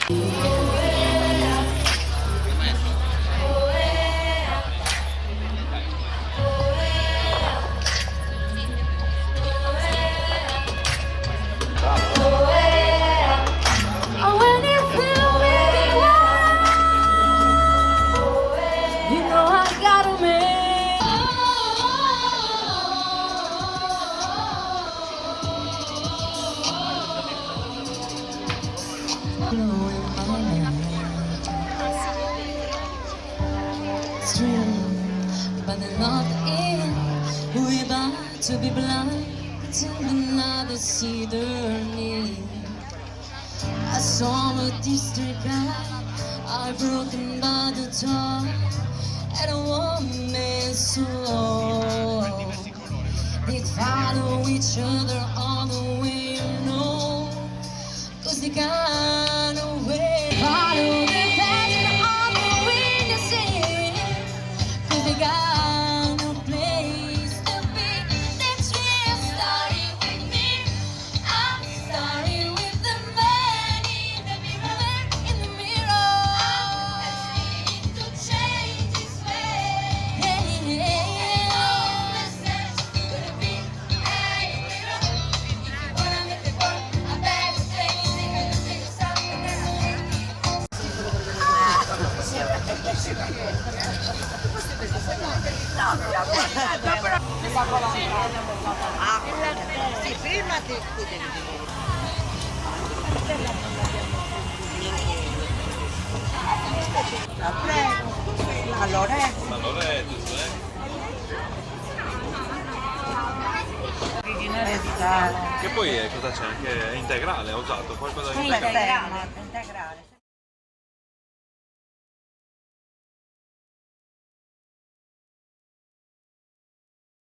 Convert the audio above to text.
Oh, when you feel really wild, you know I gotta make. But they're not in. We're about to be blind till another see their need. I saw a distant guy, I broken by the top, and a woman's soul. They follow each other all the way, you know, 'cause they got away. Follow the passion on the wind, you see, 'cause they got no place to be. That's real starting with me. I'm starting with the man in the mirror, in the mirror. I'm to change his way. Message could have been a mirror. If you wanna make the world a better place, they can take something that I Sì, prima ti la prego. Allora Che poi cosa c'è? Anche è integrale, ho usato qualcosa di è integrale. integrale.